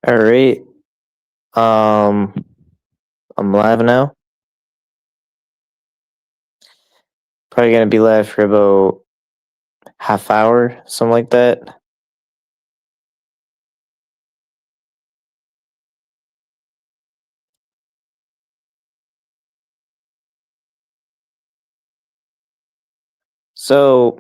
All right. Um, I'm live now. Probably gonna be live for about half hour, something like that. So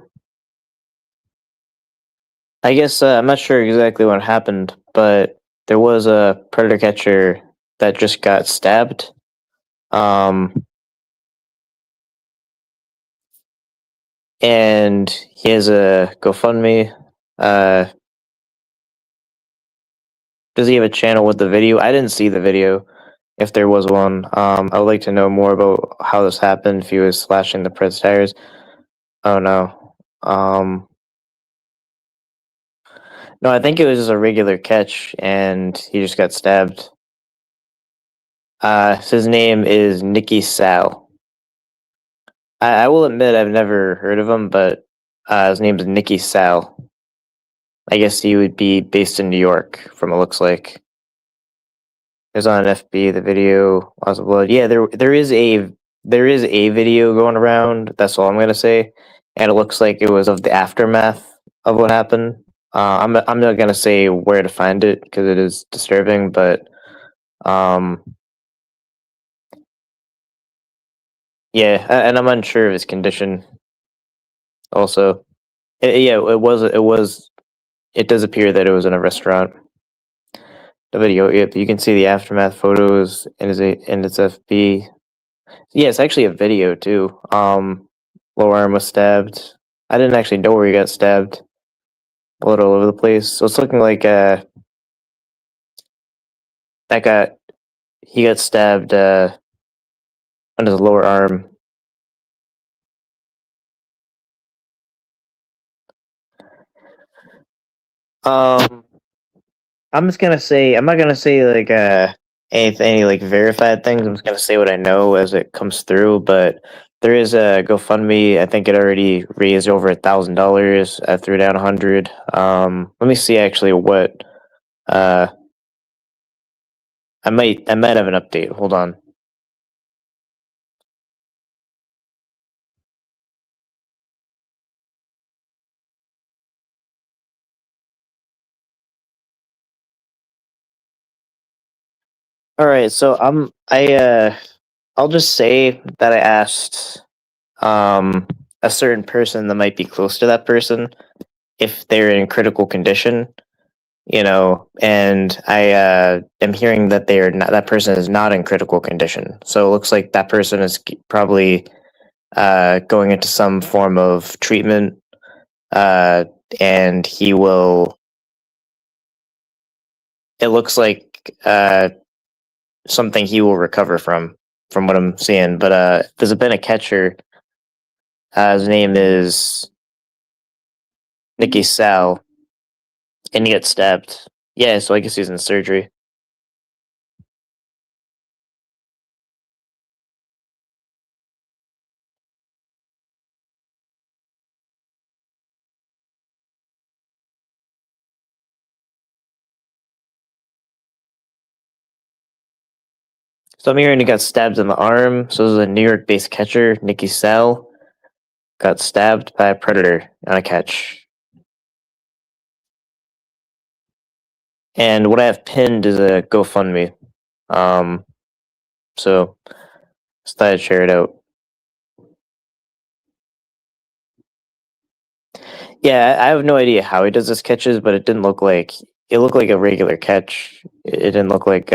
I guess I'm not sure exactly what happened, but there was a predator catcher that just got stabbed. Um, and he has a GoFundMe. Uh, does he have a channel with the video? I didn't see the video. If there was one, I would like to know more about how this happened. If he was slashing the Pred's tires. Oh no. No, I think it was just a regular catch, and he just got stabbed. So his name is Nicky Sal. I will admit I've never heard of him, but his name is Nicky Sal. I guess he would be based in New York, from what it looks like. There's on FB the video, lots of blood. Yeah, there is a video going around. That's all I'm gonna say, and it looks like it was of the aftermath of what happened. I'm not gonna say where to find it because it is disturbing, but um, yeah, and I'm unsure of his condition. Also, yeah, it does appear that it was in a restaurant. The video, yep, you can see the aftermath photos in its FB. Yeah, it's actually a video too. Lower arm was stabbed. I didn't actually know where he got stabbed. Blood all over the place. So it's looking like that got he got stabbed under the lower arm. Um, I'm just gonna say I'm not gonna say like any like verified things. I'm just gonna say what I know as it comes through. But there is a GoFundMe. I think it already raised over $1,000. I threw down 100. Let me see actually what uh I might have an update. Hold on. All right, so I'll just say that I asked um a certain person that might be close to that person if they're in critical condition, and I am hearing that that person is not in critical condition. So it looks like that person is probably going into some form of treatment, uh, and he will. It looks like something he will recover from what I'm seeing. But there's been a catcher. His name is Nicky Sal, and he got stabbed. Yeah, so I guess he's in surgery. So I'm hearing he got stabbed in the arm. So this is a New York-based catcher, Nicky Sal, got stabbed by a predator on a catch. And what I have pinned is a GoFundMe. Um, so just thought I'd share it out. Yeah, I have no idea how he does his catches, but it looked like a regular catch. It didn't look like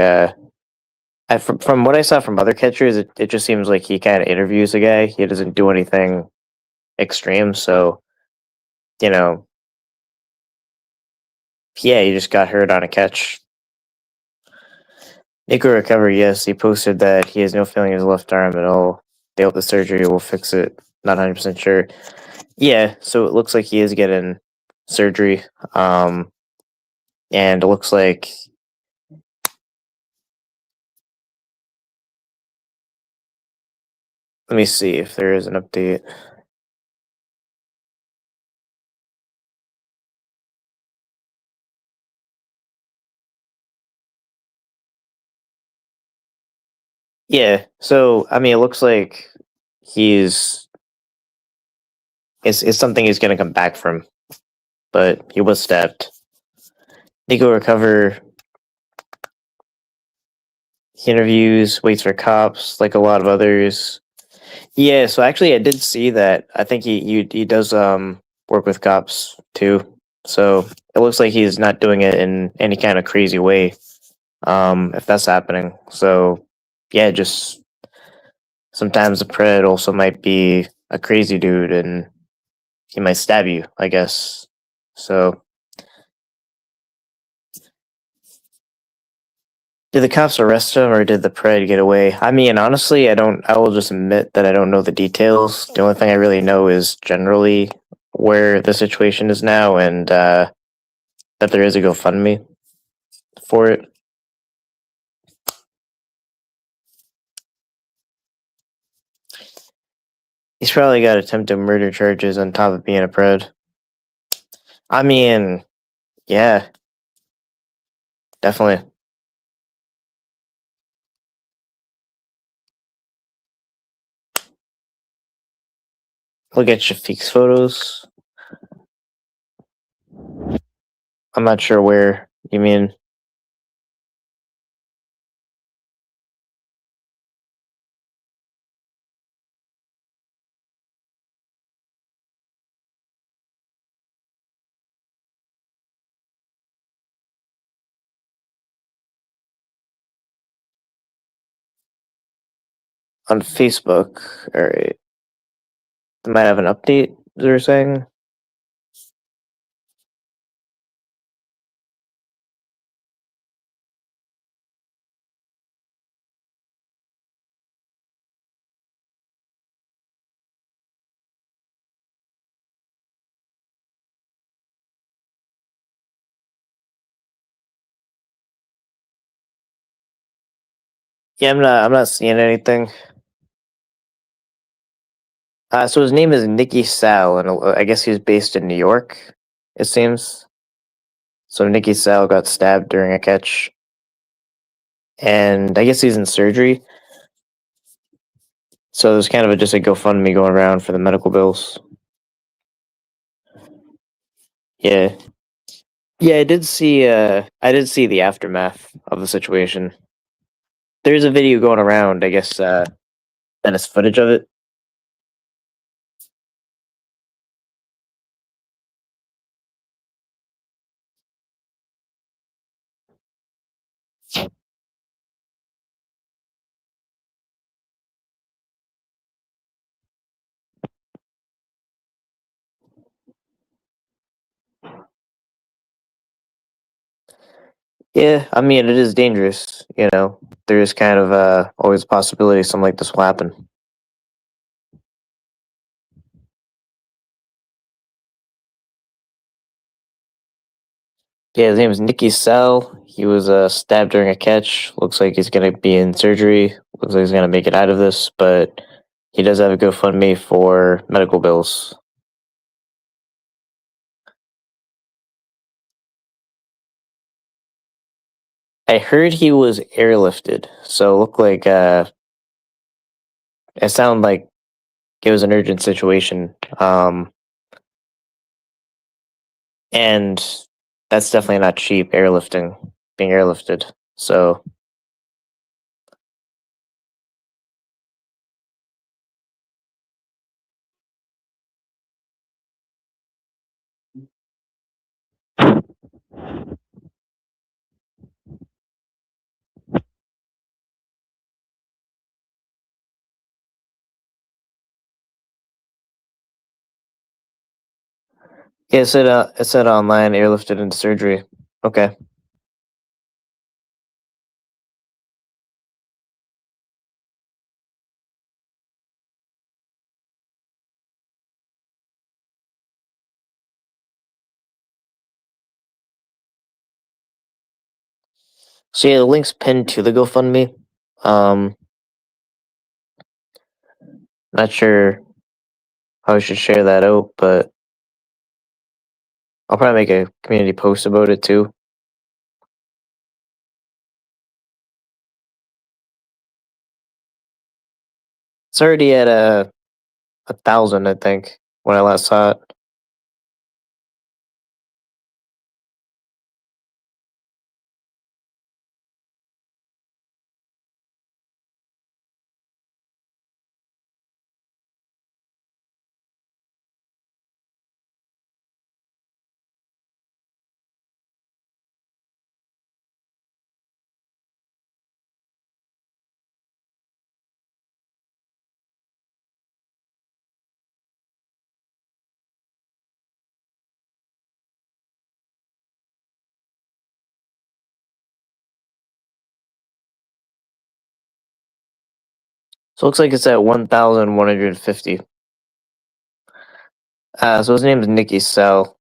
from what I saw from other catchers, it just seems like he kind of interviews a guy. He doesn't do anything extreme. So, you know, yeah, he just got hurt on a catch. Nico recover, yes. He posted that he has no feeling in his left arm at all. They hope the surgery will fix it. Not 100% sure. Yeah, so it looks like he is getting surgery. And it looks like let me see if there is an update. Yeah. So I mean, it looks like he's it's something he's gonna come back from, but he was stabbed. Nico recover. He interviews, waits for cops, like a lot of others. Yeah. So actually, I did see that. I think he does work with cops too. So it looks like he's not doing it in any kind of crazy way. If that's happening. So yeah, just sometimes the pred also might be a crazy dude and he might stab you, I guess. So did the cops arrest him or did the pred get away? I mean, honestly, I will just admit that I don't know the details. The only thing I really know is generally where the situation is now and that there is a GoFundMe for it. He's probably got attempted murder charges on top of being a pred. I mean, yeah, definitely. Look at Shafiq's photos. I'm not sure where you mean. On Facebook. All right, they might have an update. They're saying. Yeah, I'm not seeing anything. So his name is Nicky Sal, and I guess he's based in New York. It seems. So Nicky Sal got stabbed during a catch, and I guess he's in surgery. So there's kind of just a GoFundMe going around for the medical bills. Yeah, yeah, I did see. I did see the aftermath of the situation. There's a video going around. I guess that is footage of it. Yeah, I mean it is dangerous. You know, there is kind of always a possibility something like this will happen. Yeah, his name is Nicky Sell. He was stabbed during a catch. Looks like he's gonna be in surgery. Looks like he's gonna make it out of this, but he does have a GoFundMe for medical bills. I heard he was airlifted, so it looked like it sounded like it was an urgent situation. And that's definitely not cheap. Being airlifted. So yeah, it said online airlifted into surgery. Okay. So yeah, the link's pinned to the GoFundMe. Um, not sure how I should share that out, but I'll probably make a community post about it too. It's already at 1,000, I think, when I last saw it. So it looks like it's at 1,150. So his name is Nicky Sell.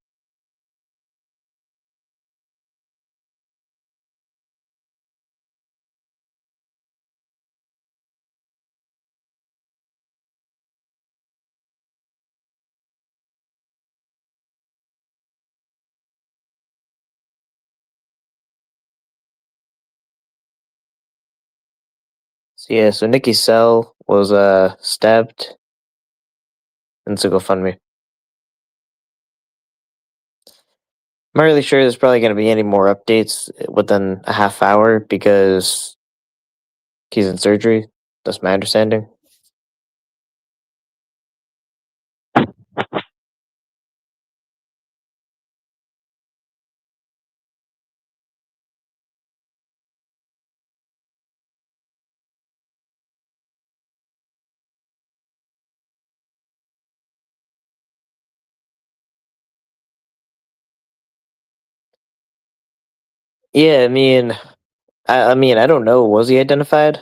So yeah, so Nicky Sell was stabbed into GoFundMe. I'm not really sure there's probably going to be any more updates within a half hour because he's in surgery. That's my understanding. Yeah, I mean, I don't know. Was he identified?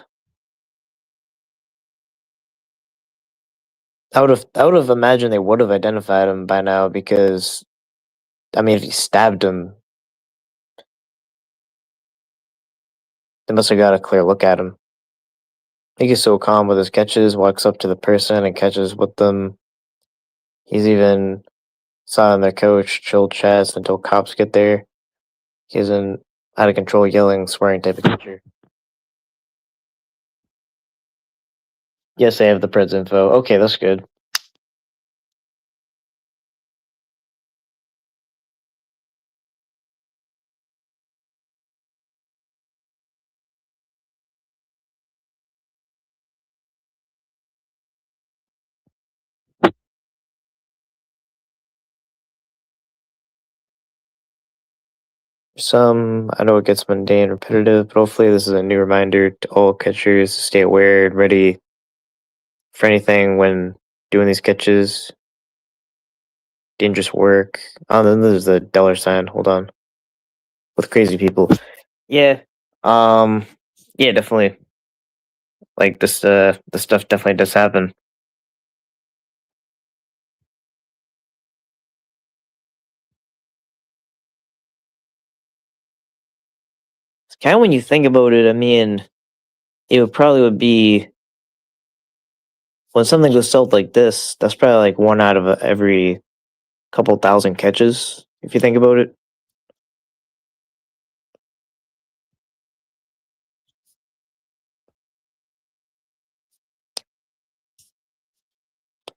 I would have imagined they would have identified him by now because, I mean, if he stabbed him, they must have got a clear look at him. I think he's so calm with his catches, walks up to the person and catches with them. He's even silent their coach, chill chest until cops get there. He isn't out of control, yelling, swearing type of catcher. Yes, I have the Preds info. Okay, that's good. Some, I know it gets mundane, repetitive, but hopefully this is a new reminder to all catchers to stay aware and ready for anything when doing these catches. Dangerous work. Oh, then there's the dollar sign. Hold on. With crazy people. Yeah. Um. Yeah, definitely. Like this. The stuff definitely does happen. It's kind of when you think about it. I mean, it would be when something goes south like this. That's probably like one out of every couple thousand catches. If you think about it.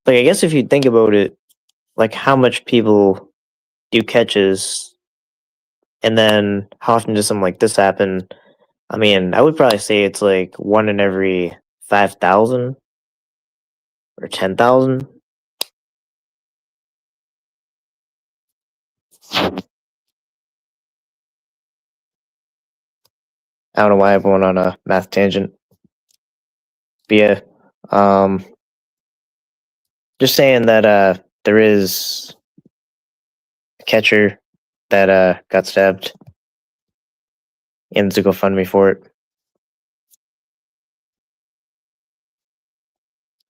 Like I guess if you think about it, like how much people do catches, and then how often does something like this happen? I mean, I would probably say it's like one in every 5,000 or 10,000. I don't know why I'm going on a math tangent. But yeah, um, just saying that there is a catcher that got stabbed and to GoFundMe for it.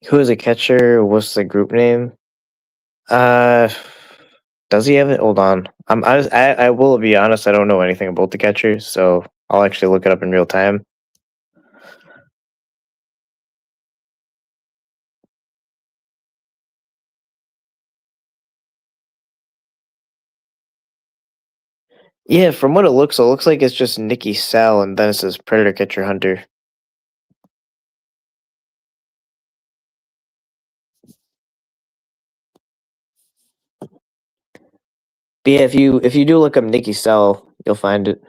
Who is a catcher? What's the group name? Uh, does he have it? Hold on. I will be honest. I don't know anything about the catcher, so I'll actually look it up in real time. Yeah, from what it looks like it's just Nicky Sal, and then it says Predator Catcher Hunter. But yeah, if you do look up Nicky Sell, you'll find it.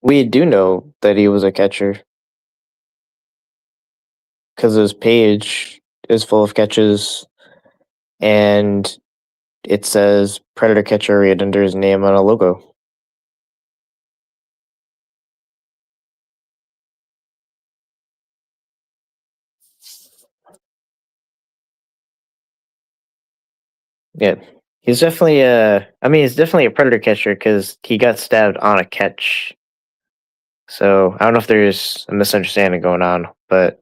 We do know that he was a catcher because his page is full of catches, and it says Predator catcher right under his name on a logo. Yeah, he's definitely a. I mean, he's definitely a Predator catcher because he got stabbed on a catch. So I don't know if there's a misunderstanding going on, but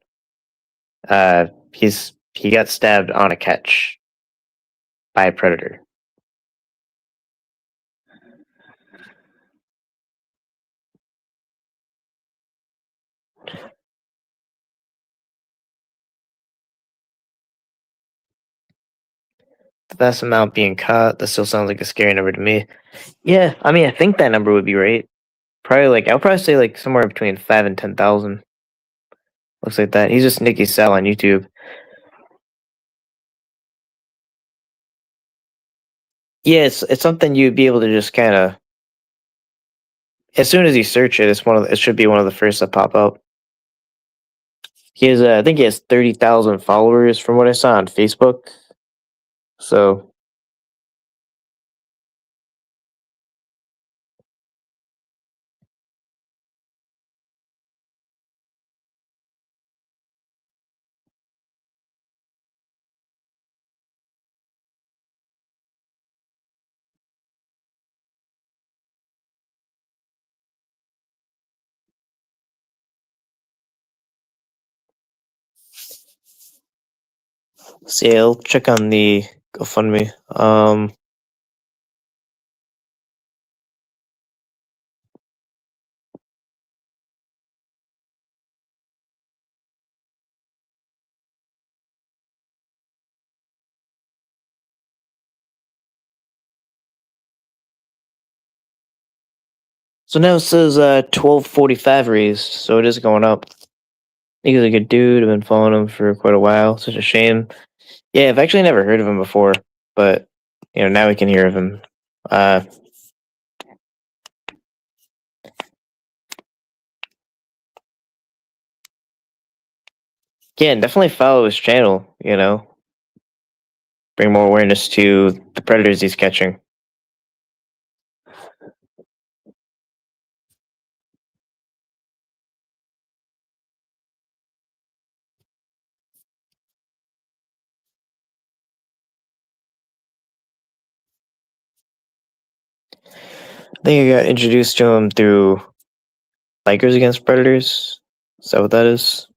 he got stabbed on a catch by a predator. The vast amount being caught, that still sounds like a scary number to me. Yeah, I mean, I think that number would be right. Probably like I'll probably say like somewhere between 5 and 10,000. Looks like that. He's just Nicky Sell on YouTube. Yeah, it's something you'd be able to just kind of as soon as you search it, it should be one of the first that pop up. I think he has 30,000 followers from what I saw on Facebook. So yeah, I'll check on the GoFundMe. So now it says 1245 raised, so it is going up. He's a good dude. I've been following him for quite a while. Such a shame. Yeah, I've actually never heard of him before, but now we can hear of him. Uh, yeah, and definitely follow his channel. Bring more awareness to the predators he's catching. I think I got introduced to him through Bikers Against Predators. Is that what that is?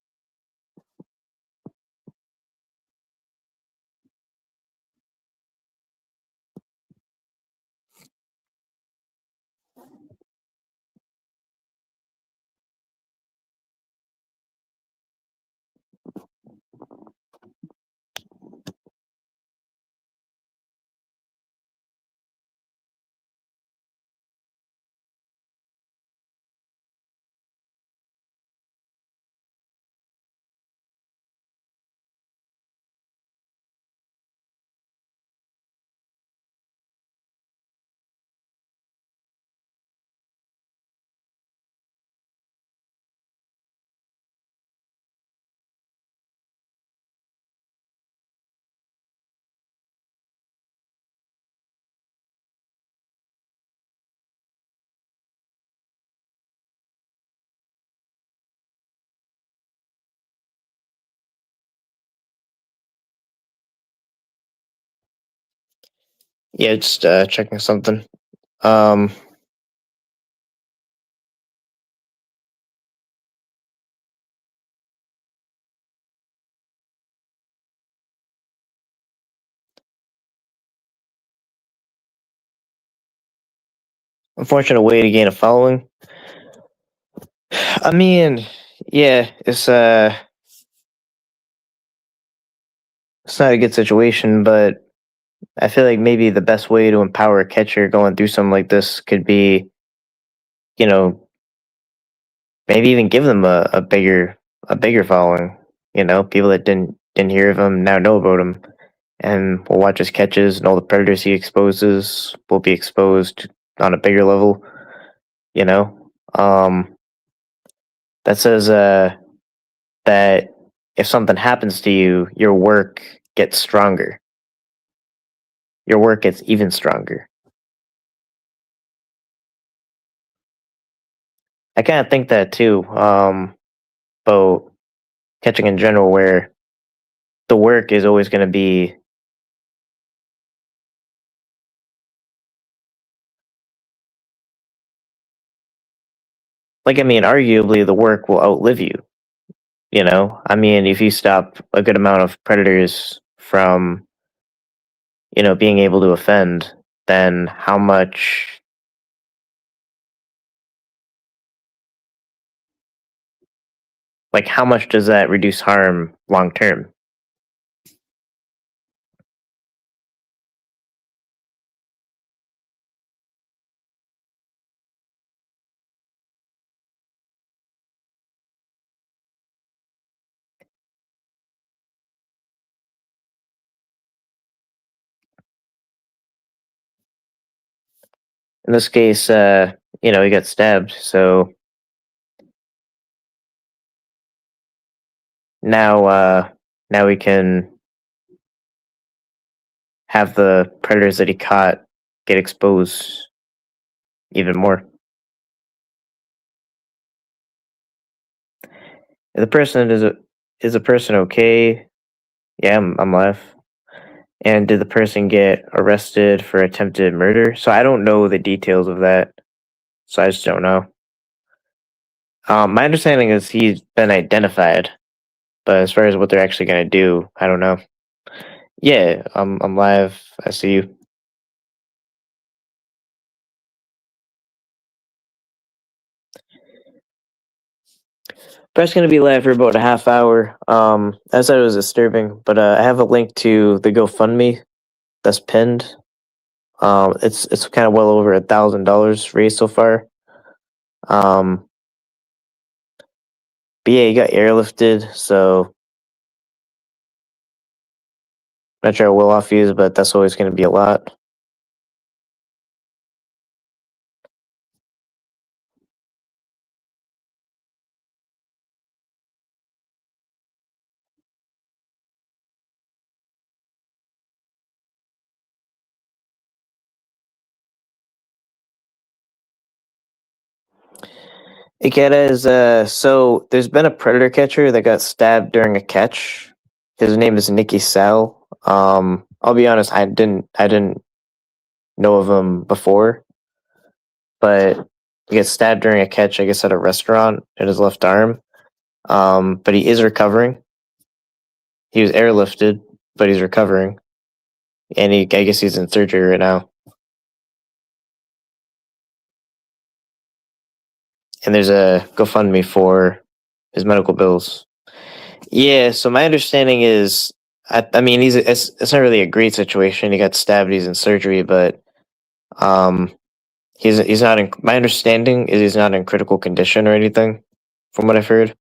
Yeah, just checking something. Um, Unfortunate way to gain a following. I mean, yeah, it's not a good situation, but I feel like maybe the best way to empower a catcher going through something like this could be, you know, maybe even give them a bigger following. People that didn't hear of him now know about him. and we'll watch his catches, and all the predators he exposes will be exposed on a bigger level. You know, that says that if something happens to you, your work gets stronger. Your work gets even stronger. I kind of think that too. About catching in general, where the work is always going to be like, I mean, arguably the work will outlive you. You know, I mean, if you stop a good amount of predators from, being able to offend, then how much does that reduce harm long term? In this case, he got stabbed, so now, now we can have the predators that he caught get exposed even more. The person is a person okay? Yeah, I'm live. And did the person get arrested for attempted murder? So I don't know the details of that. So I just don't know. My understanding is he's been identified, but as far as what they're actually gonna do, I don't know. Yeah, I'm live. I see you. Press gonna be live for about a half hour. I said it was disturbing, but I have a link to the GoFundMe that's pinned. It's kind of well over $1,000 raised so far. Um, but yeah, he got airlifted, so not sure how well off he is, but that's always going to be a lot. Ikeda is so there's been a predator catcher that got stabbed during a catch. His name is Nicky Sal. I'll be honest, I didn't know of him before, but he got stabbed during a catch, I guess at a restaurant in his left arm. But he is recovering. He was airlifted, but he's recovering, and I guess he's in surgery right now. And there's a GoFundMe for his medical bills. Yeah, so my understanding is, I mean, it's not really a great situation. He got stabbed. He's in surgery, but um, he's not in. My understanding is he's not in critical condition or anything, from what I've heard.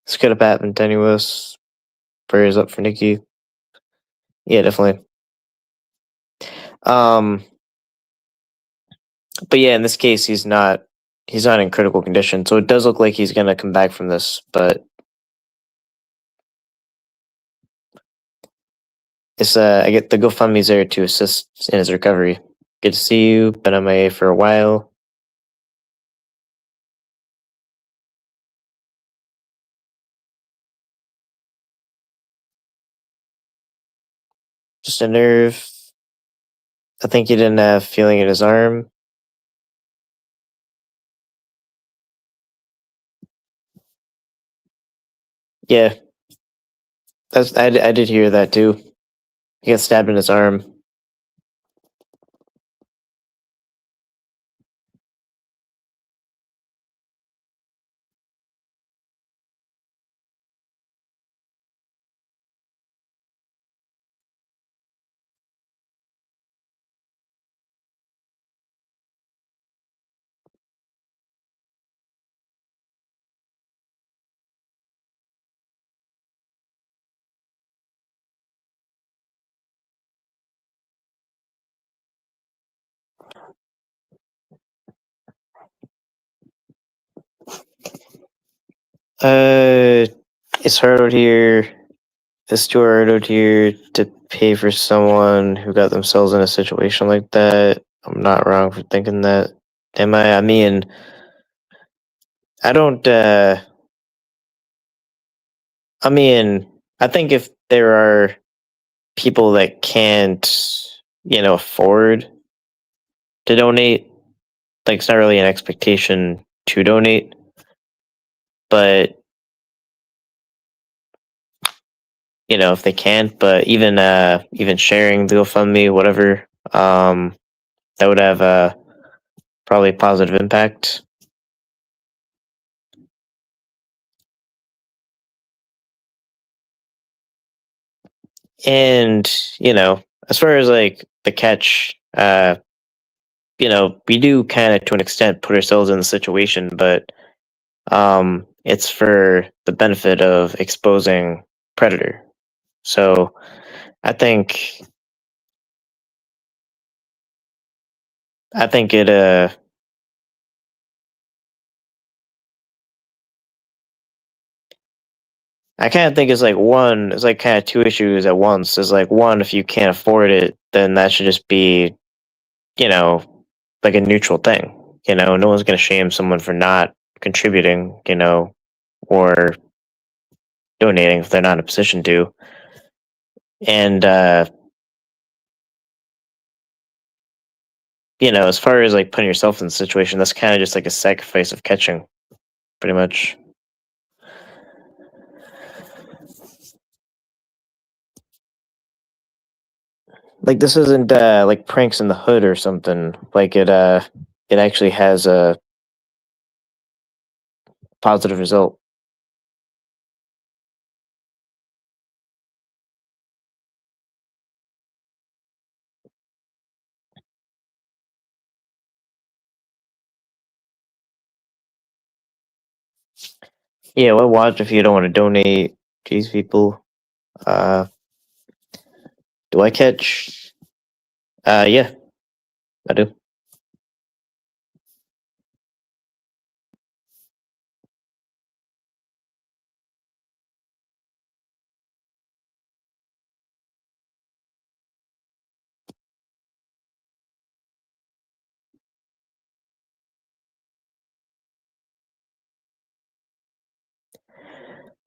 This could have happened to any of us. Prayers up for Nikki. Yeah, definitely. Um, but yeah, in this case, he's not in critical condition, so it does look like he's gonna come back from this, but it's I get the GoFundMe's there to assist in his recovery. Good to see you. Been on my for a while. Just a nerve. I think he didn't have feeling in his arm. Yeah, I did hear that too. He got stabbed in his arm. Uh, it's hard out here. It's too hard out here to pay for someone who got themselves in a situation like that. I'm not wrong for thinking that. Am I? I mean, I don't. I mean, I think if there are people that can't, afford to donate, like it's not really an expectation to donate, but if they can't, but even sharing the GoFundMe, whatever, that would have probably a positive impact. And as far as like the catch, we do kind of to an extent put ourselves in the situation, but it's for the benefit of exposing predator. So I think it I kind of think it's like kind of two issues at once. Is like one, if you can't afford it, then that should just be, you know, like a neutral thing. No one's gonna shame someone for not contributing, or donating if they're not in a position to. And as far as like putting yourself in the situation, that's kind of just like a sacrifice of catching, pretty much. Like this isn't like pranks in the hood or something. Like it actually has a positive result. Yeah, well, watch if you don't want to donate to these people. Uh, do I catch? Yeah, I do.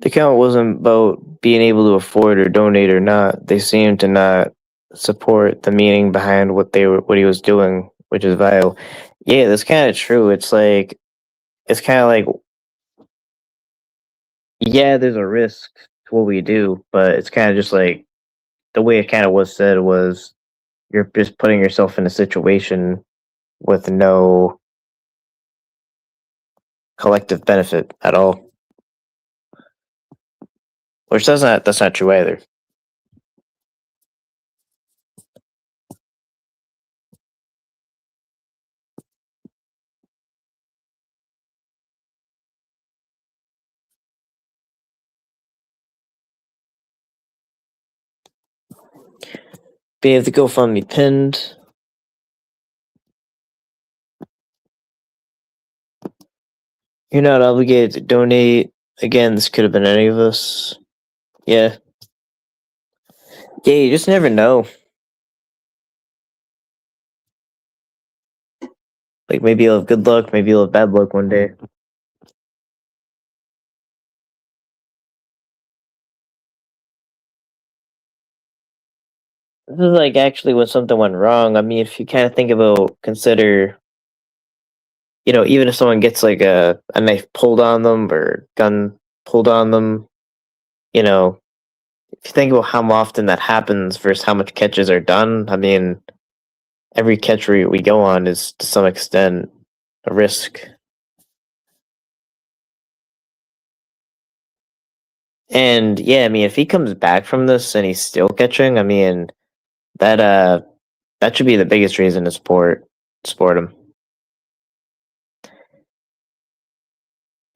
The count wasn't about being able to afford or donate or not. They seemed to not support the meaning behind what he was doing, which is vile. Yeah, that's kind of true. It's kind of like yeah, there's a risk to what we do, but it's kind of just like the way it kind of was said was you're just putting yourself in a situation with no collective benefit at all, which that's not true either. But you have the GoFundMe pinned. You're not obligated to donate. Again, this could have been any of us. Yeah. Yeah, you just never know. Like maybe you'll have good luck, maybe you'll have bad luck one day. This is like actually when something went wrong. I mean, if you kind of consider, even if someone gets like a knife pulled on them or gun pulled on them, you know, if you think about how often that happens versus how much catches are done, I mean, every catch we go on is to some extent a risk. And yeah, I mean, if he comes back from this and he's still catching, I mean, that that should be the biggest reason to support him.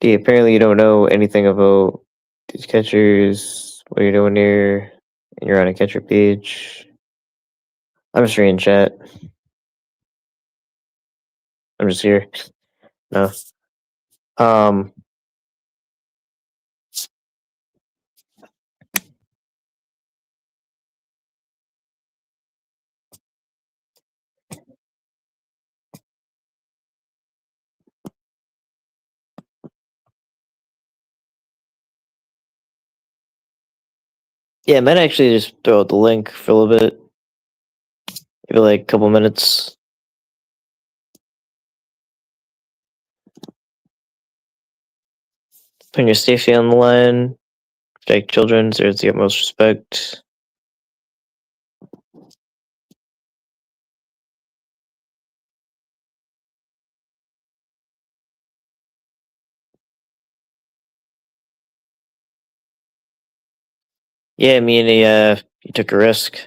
Apparently you don't know anything about these catchers, what you're doing here, and you're on a catcher page. I'm just reading chat. I'm just here. No. Um Yeah, I might actually just throw out the link for a little bit, maybe like a couple minutes. Putting your safety on the line, protect children, deserves the utmost respect. Yeah, I mean, he took a risk.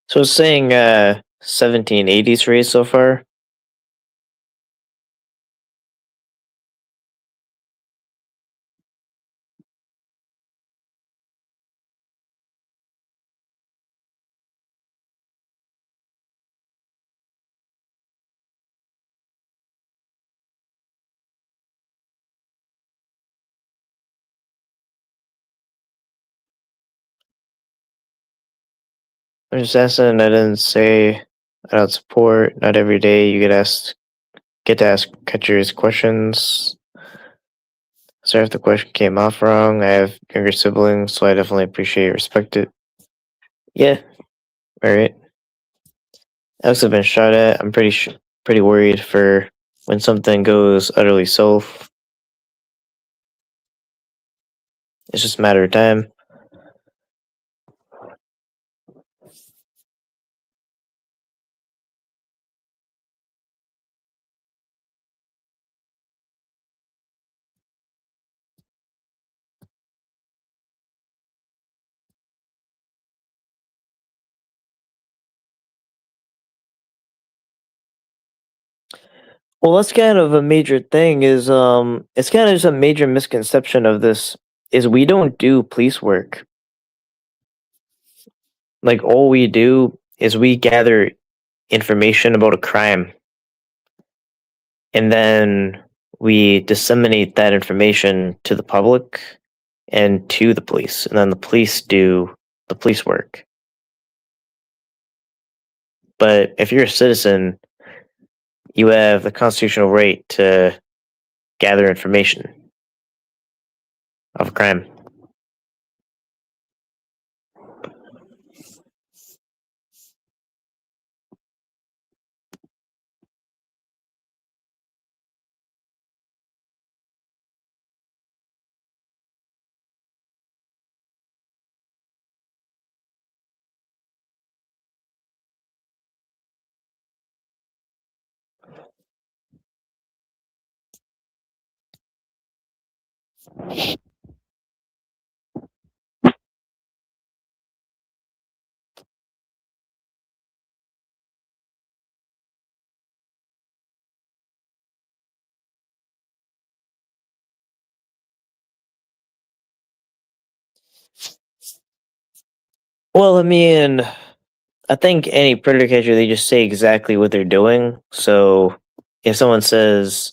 So it's saying 1780s race so far. I'm just asking. I didn't say I don't support. Not every day you get to ask catchers questions. Sorry if the question came off wrong. I have younger siblings, so I definitely appreciate and respect it. Yeah, all right. Alex has been shot at. I'm pretty worried for when something goes utterly south. It's just a matter of time. Well, that's kind of a major thing. Is it's kind of just a major misconception of this. Is we don't do police work. Like all we do is we gather information about a crime, and then we disseminate that information to the public and to the police, and then the police do the police work. But if you're a citizen, you have the constitutional right to gather information of a crime. Well, I mean, I think any predator catcher, they just say exactly what they're doing. So if someone says,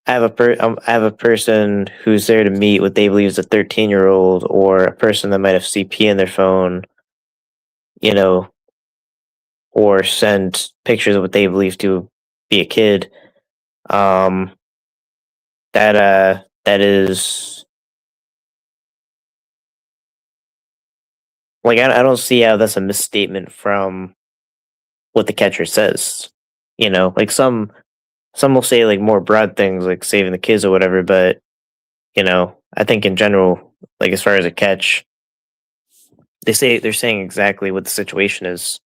I have a person who's there to meet what they believe is a 13-year-old or a person that might have CP in their phone, you know, or send pictures of what they believe to be a kid, um, that is like I don't see how that's a misstatement from what the catcher says. You know, like some will say like more broad things like saving the kids or whatever, but I think in general, like as far as a catch, they're saying exactly what the situation is.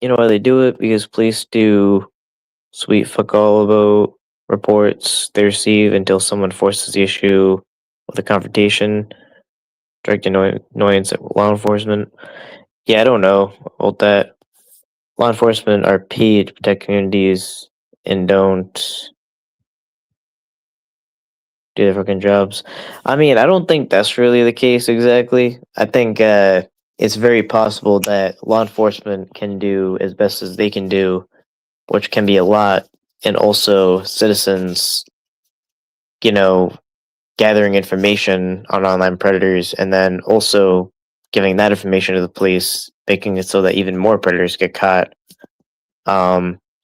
You know why they do it? Because police do sweet fuck all about reports they receive until someone forces the issue with a confrontation, direct annoyance at law enforcement. Yeah, I don't know about that. Law enforcement are paid to protect communities and don't do their fucking jobs. I mean, I don't think that's really the case exactly. I think it's very possible that law enforcement can do as best as they can do, which can be a lot, and also citizens, you know, gathering information on online predators and then also giving that information to the police, making it so that even more predators get caught.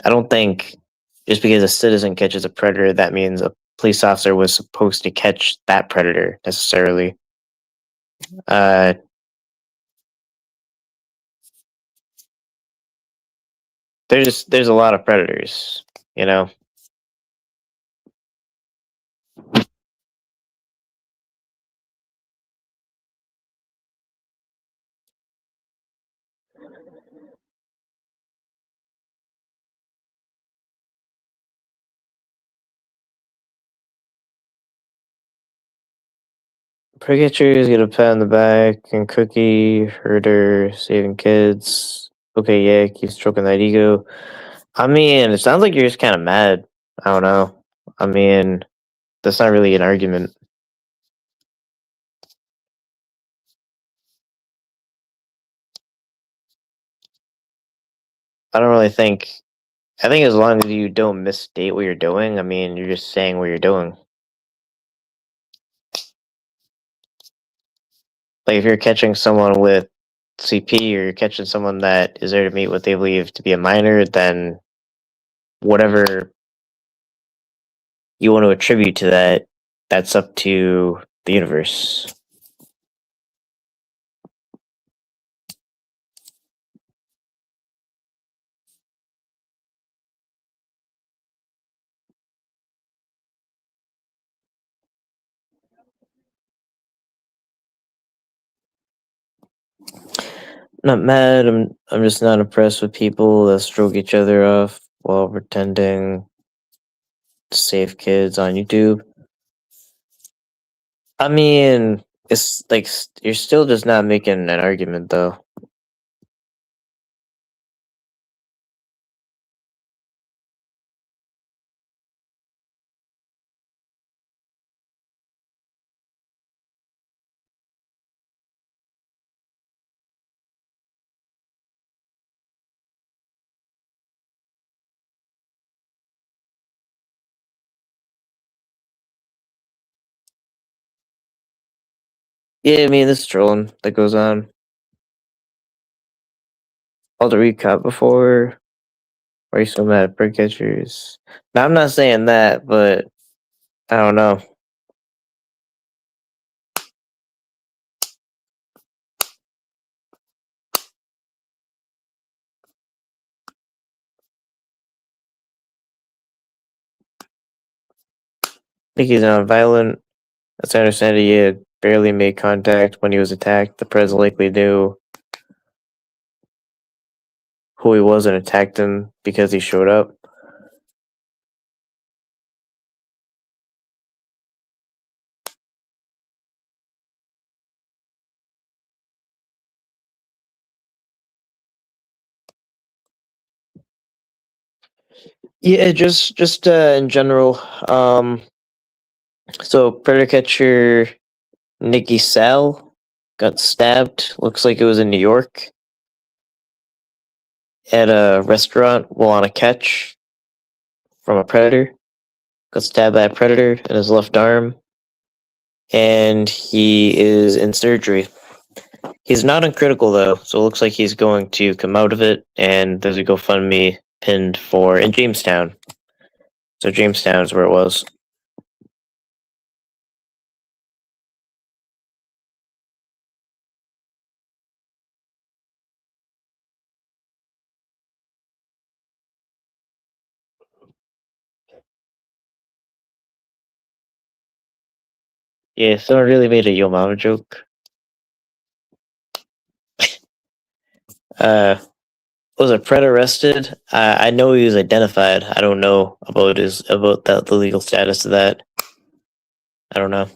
I don't think just because a citizen catches a predator, that means a police officer was supposed to catch that predator necessarily. Uh, there's a lot of predators, you know. Predators get a pat on the back and cookie, herder, saving kids. Okay, yeah, keep stroking that ego. I mean, it sounds like you're just kind of mad. I don't know. I mean, that's not really an argument. I don't really think. I think as long as you don't misstate what you're doing, I mean, you're just saying what you're doing. Like if you're catching someone with CP or you're catching someone that is there to meet what they believe to be a minor, then whatever you want to attribute to that, that's up to the universe. Not mad. I'm just not impressed with people that stroke each other off while pretending to save kids on YouTube. I mean, it's like you're still just not making an argument though. Yeah, I mean, this trolling that goes on. All the recap before. Why are you so mad at bird catchers? Now, I'm not saying that, but I don't know. I think he's non-violent. As I understand it, he had barely made contact when he was attacked. The Prez likely knew who he was and attacked him because he showed up. Yeah, just in general. So predator catcher Nikki Sal got stabbed. Looks like it was in New York at a restaurant while on a catch from a predator. Got stabbed by a predator in his left arm, and he is in surgery. He's not uncritical though, so it looks like he's going to come out of it. And there's a GoFundMe pinned for in Jamestown. So Jamestown is where it was. Yeah, someone really made a Yo Mama joke. Uh, was a Pred arrested? I know he was identified. I don't know about the legal status of that. I don't know.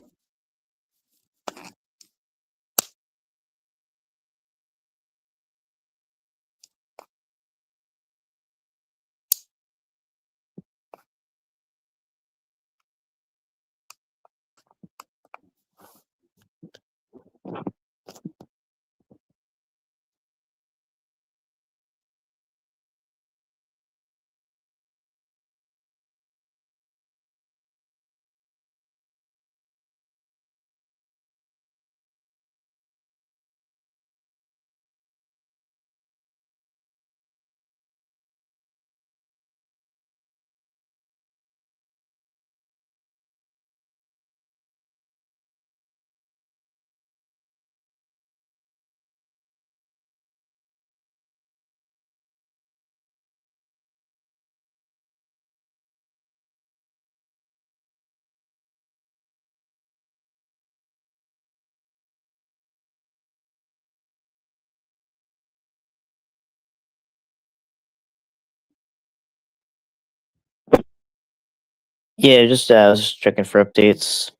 Yeah, just I was just checking for updates.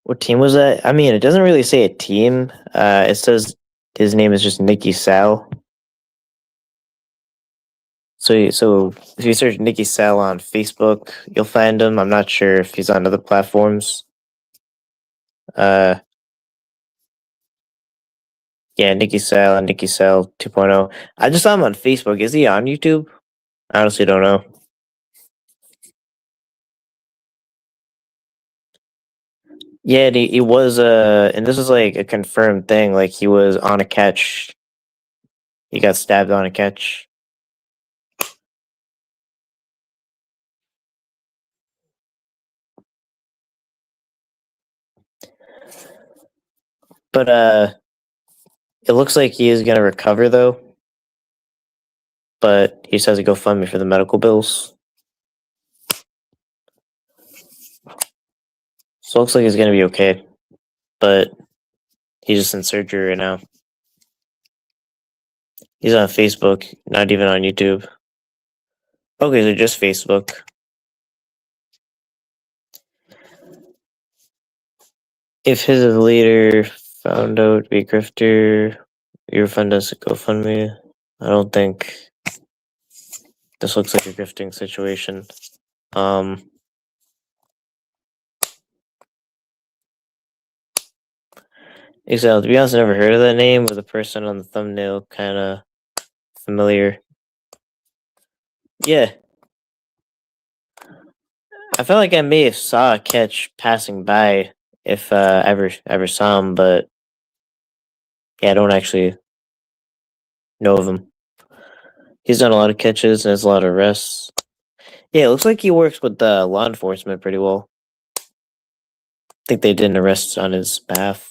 What team was that? I mean, it doesn't really say a team. It says his name is just Nicky Sal. So if you search Nicky Sal on Facebook, you'll find him. I'm not sure if he's on other platforms. Uh, yeah, Nicky Sal and Nicky Sal 2.0. I just saw him on Facebook. Is he on YouTube? I honestly don't know. Yeah, and he was and this is like a confirmed thing. Like he was on a catch. He got stabbed on a catch. But it looks like he is gonna recover though. But he just has to go fund me for the medical bills. So it looks like he's gonna be okay. But he's just in surgery right now. He's on Facebook, not even on YouTube. Okay, so just Facebook. If his leader found out to be a grifter, your fund us a GoFundMe. I don't think this looks like a grifting situation. Um, Exile, to be honest, I never heard of that name, but the person on the thumbnail kind of familiar. Yeah, I felt like I may have saw a catch passing by if ever saw him, but yeah, I don't actually know of him. He's done a lot of catches and has a lot of arrests. Yeah, it looks like he works with law enforcement pretty well. I think they did an arrest on his behalf.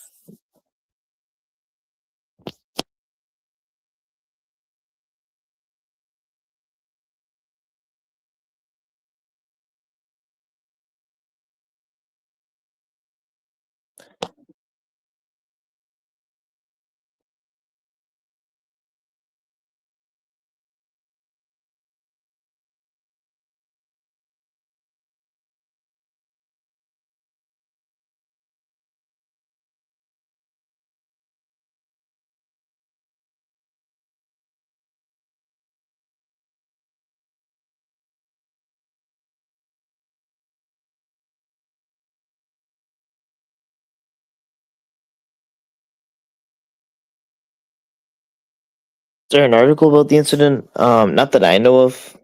there an article about the incident? Not that I know of.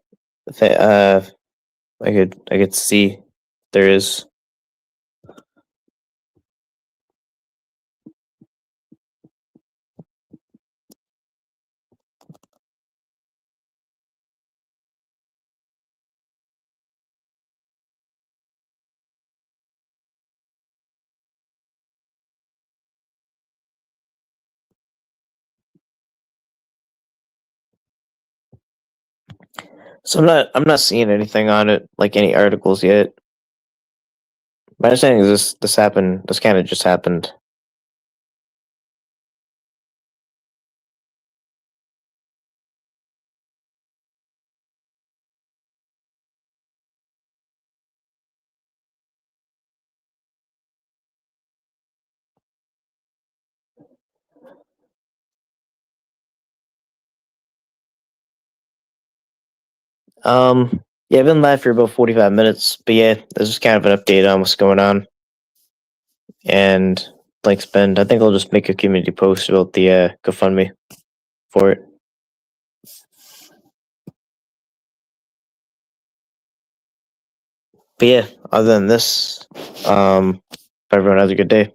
If I could see if there is. So I'm not seeing anything on it, like any articles yet. My understanding is this happened. This kind of just happened. Yeah, I've been live for about 45 minutes, but yeah, this is kind of an update on what's going on. And thanks, Ben. I think I'll just make a community post about the Gofundme for it. But yeah, other than this, everyone has a good day.